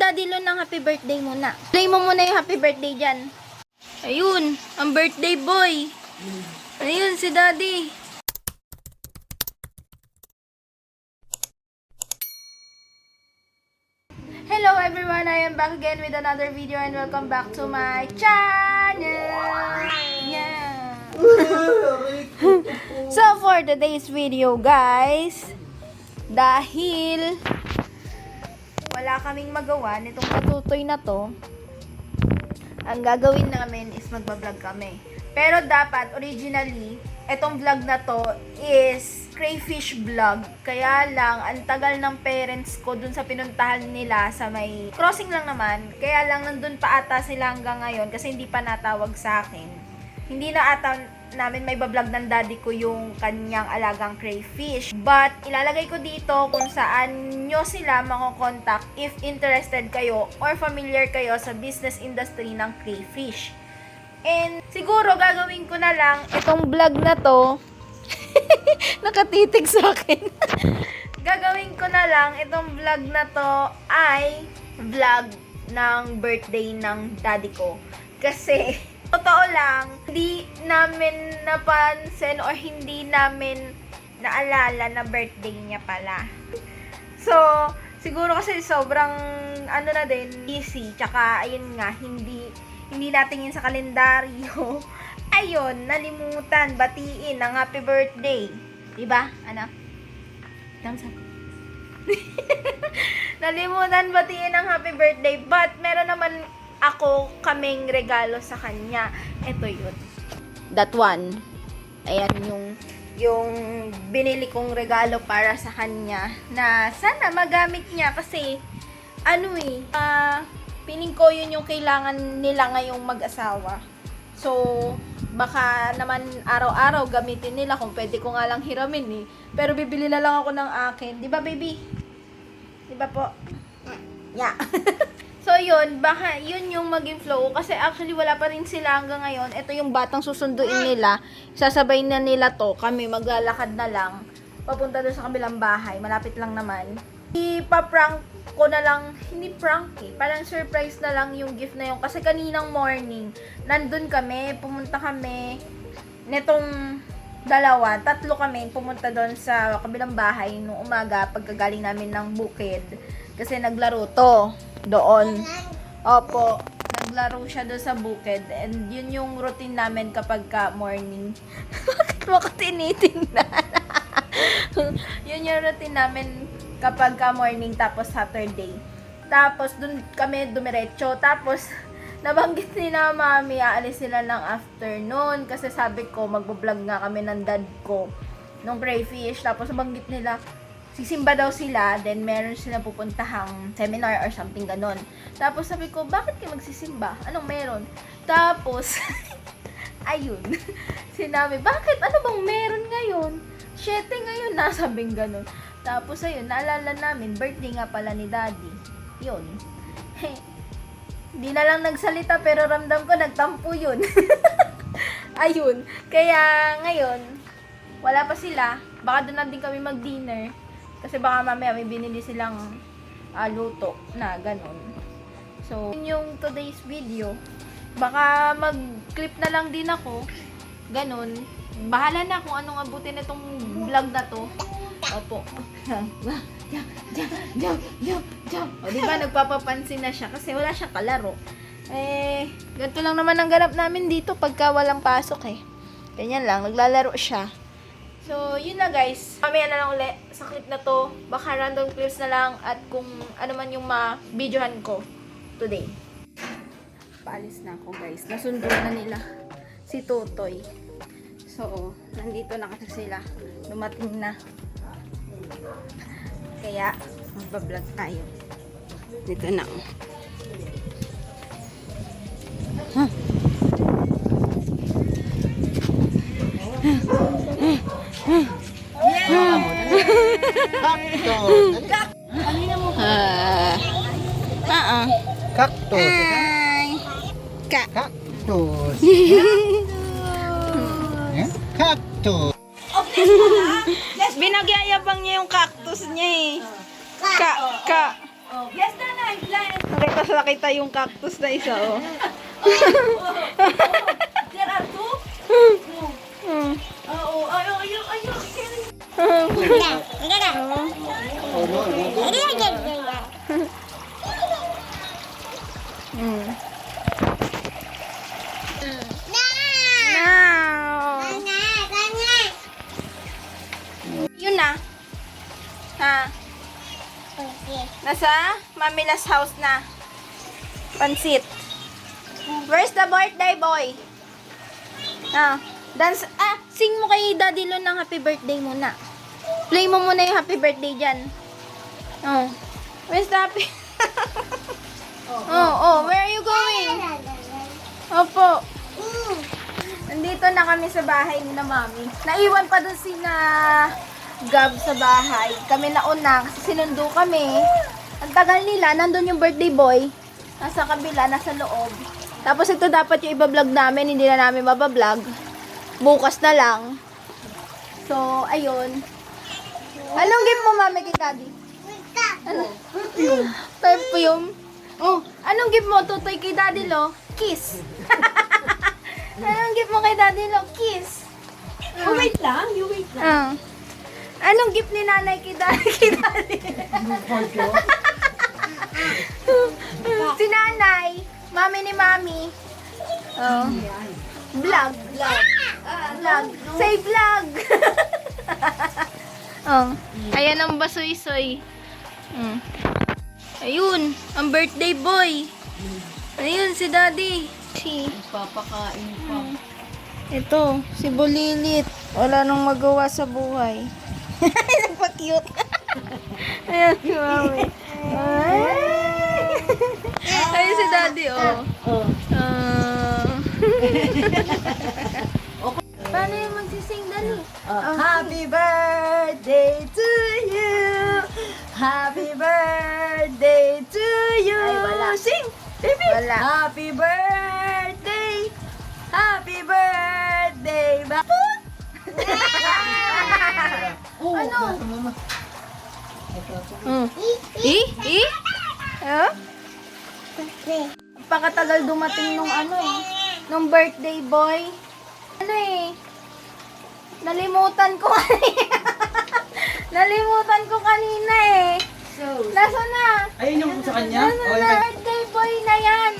Daddy Lon ng happy birthday muna. Play mo muna yung happy birthday dyan. Ayun, ang birthday boy. Ayun, si Daddy. Hello everyone, I am back again with another video and welcome back to my channel. Yeah. So for today's video guys, dahil wala kaming magawa nitong patutoy na to, ang gagawin namin is magbablog kami. Pero dapat originally, etong vlog na to is crayfish vlog. Kaya lang, ang tagal ng parents ko dun sa pinuntahan nila sa may crossing lang naman. Kaya lang nandun pa ata sila hanggang ngayon kasi hindi pa natawag sa akin. Hindi na ata namin may bablog ng daddy ko yung kanyang alagang crayfish. But ilalagay ko dito kung saan nyo sila makokontak if interested kayo or familiar kayo sa business industry ng crayfish. And siguro gagawin ko na lang itong vlog na to. Nakatitig sa akin. Gagawin ko na lang itong vlog na to ay vlog ng birthday ng daddy ko. Kasi totoo lang, hindi namin napansin or hindi namin naalala na birthday niya pala. So, siguro kasi sobrang ano na din, busy. Tsaka ayun nga, hindi natingin sa kalendaryo. Ayun, nalimutan batiin ng happy birthday. Diba? Ano? Thumbs up. Nalimutan batiin ng happy birthday. But meron naman kaming regalo sa kanya. Ito yun. That one. Ayan yung binili kong regalo para sa kanya na sana magamit niya kasi piling ko yun yung kailangan nila ngayong mag-asawa. So, baka naman araw-araw gamitin nila kung pwede ko nga lang hiramin eh. Pero bibili na lang ako ng akin. Di ba, baby? Di ba po? Yeah. So, yun. Baka yun yung maging flow. Kasi actually, wala pa rin sila hanggang ngayon. Ito yung batang susunduin nila. Sasabay na nila to. Kami maglalakad na lang. Papunta doon sa kabilang bahay. Malapit lang naman. Ipaprank ko na lang, hindi prank eh, parang surprise na lang yung gift na yun. Kasi kaninang morning, nandun kami, pumunta kami, netong tatlo kami, pumunta doon sa kabilang bahay nung umaga, pagkagaling namin ng bukid. Kasi naglaro to, doon. Opo, naglaro siya doon sa bukid. And yun yung routine namin kapag ka morning. Bakit mo ko tinitingnan? Yun yung routine namin kapag ka morning tapos Saturday. Tapos dun kami dumiretso. Tapos nabanggit ni na mami aalis sila ng afternoon kasi sabi ko magbo-vlog nga kami ng dad ko nung crayfish. Tapos nabanggit nila sisimba daw sila, then meron silang pupuntahang seminar or something ganon. Tapos sabi ko, bakit kayo magsisimba? Anong meron? Tapos ayun, sinabi, bakit? Ano bang meron ngayon? 7 ngayon, nasabing ganon. Tapos ayun, naalala namin, birthday nga pala ni daddy. Yun. Di na lang nagsalita pero ramdam ko nagtampo yun. Ayun. Kaya ngayon, wala pa sila. Baka doon na din kami mag-dinner. Kasi baka mamaya may binili silang luto na ganun. So, yun yung today's video. Baka mag-clip na lang din ako. Ganun. Bahala na kung anong abutin itong vlog na to. Opo. Jump. O, diba, nagpapapansin na siya kasi wala siyang kalaro. Ganito lang naman ang ganap namin dito pagka walang pasok eh. Ganyan lang, naglalaro siya. So, yun na guys. Mamaya na lang ulit sa clip na to. Baka random clips na lang at kung ano man yung ma-videohan ko today. Paalis na ako guys. Nasundo na nila si Totoy. So, nandito na kasi sila. Dumating na. Kaya, magbablog tayo. Dito na. Cactus. Hi! Cactus. Cactus. Binagyayabang niya yung cactus niya eh. Yes, nanay. Tapos nakita yung cactus na isa, oh. There are two? Hmm. Oo, ayun. Hmm. Now. Yun na. Ha? Nasa Mamilas house na. Pansit. Where's the birthday boy? Dance. Sing mo kay Daddy Lon ng happy birthday muna. Play mo muna yung happy birthday dyan. Oh. Where's the happy? Where are you going? Opo. Nandito na kami sa bahay ni na Mami. Naiwan pa dun si na Gab sa bahay. Kami nauna kasi sinundo kami. Ang tagal nila, nandun yung birthday boy. Nasa kabila, nasa loob. Tapos ito dapat yung iba-vlog namin, hindi na namin mabablog. Bukas na lang. So, ayun. Anong gift mo, Mami, kay Daddy? Ano? Perfume. Oh, anong gift mo, Tutoy, kay Daddy Lo? Kiss. Anong gift mo kay Daddy Lo? Kiss. You wait lang. Anong gift ni Nanay kay Daddy? Si Nanay, Mami ni Mami. Oh. Vlog. Vlog. Say vlog. Oh. Ayan ang basoy-soy. Ayun, ang birthday boy. Ayun si Daddy. Papakain pa. Ito, si Bulilit. Wala nang magawa sa buhay. Nagpa-cute. Ayan si Mami. Ayun si Daddy, oh. Paano yung magsising, Dali? Happy birthday to you. Happy birthday to you. Ay, wala. Sing, baby. Wala. Happy birthday. Happy birthday. Ano? Huh? Pakatagal dumating nung nung birthday boy. Nalimutan ko kanina. Nalimutan ko kanina eh. Nasaan na? Ayun yung sa kanya? Nasaan na birthday boy na yan?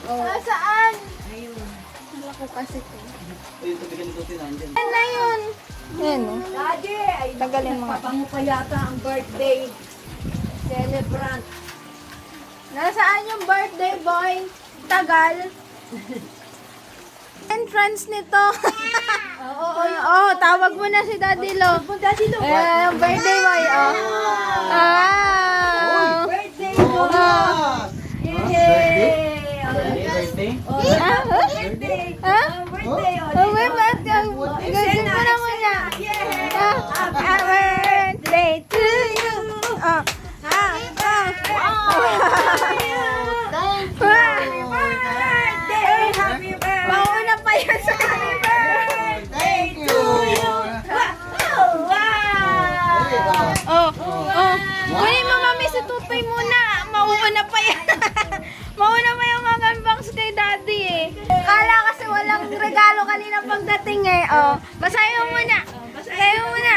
Nasaan? Wala ko kasi ito. Ayun, tabigan nito tinandyan. Yan na yun. Yan o. Daddy, ay Tagalin mo nga. papango pa yata ang birthday celebrant. Nasaan yung birthday boy? Tagal. Entrance nito. Oo, tawag mo na si Daddy Lo. Daddy, look. Birthday boy, oh. Wow. Birthday mo. Yay! Birthday? Birthday. Birthday. Wait, ba't gasin mo na muna. Happy birthday to you. Happy birthday. Mauna pa yun sa happy birthday. Thank you! Kunin mo, Mami, si Tutoy muna. Mauuna pa yan. Mauna pa yung mga unbox kay Daddy eh. Kala kasi walang regalo kanina pagdating eh. Oh, basahin mo muna. Basahin mo muna.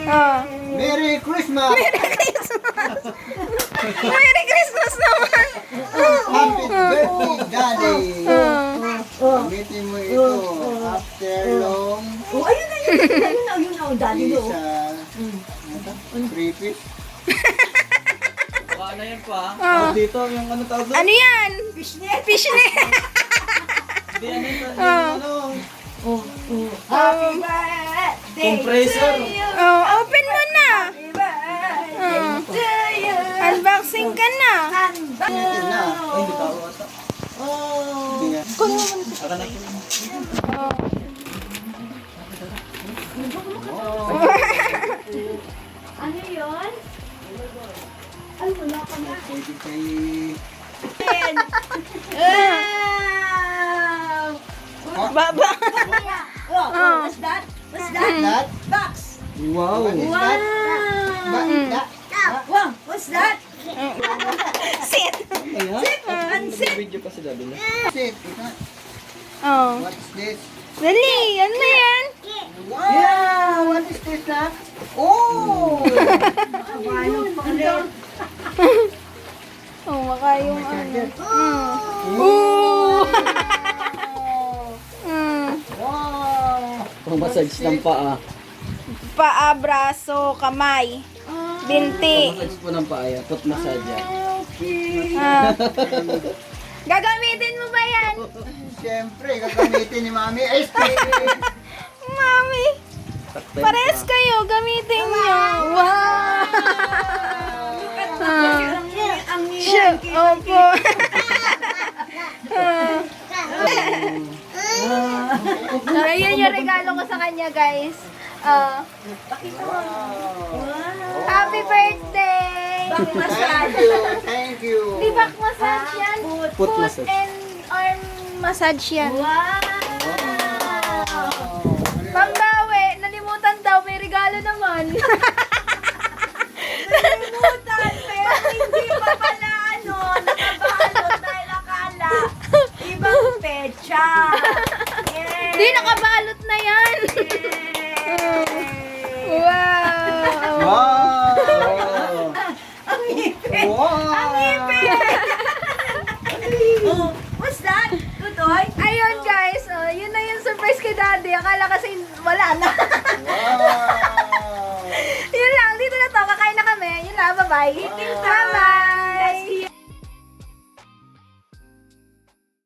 Oh. Merry Christmas! Merry Christmas naman. Happy birthday, Daddy! Gamitin mo ito after long Oh, ayun na, Daddy, look. isa. Repeat. Ano yan pa? Oh. Dito yung ano tawag doon? Ano yan? Fishnet. Fishnet. Di ano yung Oh. ano? Happy birthday Compressor. to you. Oh, open mo na. Happy birthday to you. Unboxing ka na. Gamitin na. Ay, hindi tao ata. Hindi nga. Saka na po. Ano yun? Pwede kay... Baba. Oh, what's that? What's that? That? Box. Wow! What is that? Wow. Wow, what's that? Sit. Ayan. Nag-video pa si daddy na. Sit. Ika. Oh. What is this? Dali, ano na yan? Yeah! What is this na? Oh! Oh, baka yung ano. Ooh! Wow! Pang massage ng paa. Paa, braso, kamay, binti. Massage po ng paa yan. Foot massage yan. Ah. Gagamitin mo ba yan? Siyempre, gagamitin ni Mami. Ay, Mami, parehas kayo, gamitin niyo. Wow! Sure, opo. So, yun yung regalo ko sa kanya, guys. Happy birthday! Thank you, thank you. Di back massage yan? Foot massage. and arm massage yan. Wow. Pambawi, nalimutan daw, may regalo naman. Nalimutan, pero hindi pa pala nakabalot dahil akala ibang pecha. Yay! Di, nakabalot na yan. Wow! Wow! Ang ngipin! Wow! Ang ngipin! Oh, what's that? Tutoy? Ayun guys, yun na yung surprise kay Daddy. Akala kasi wala na. Wow! Yun lang, dito na to. Kakain na kami. Yun lang, bye-bye. Bye-bye!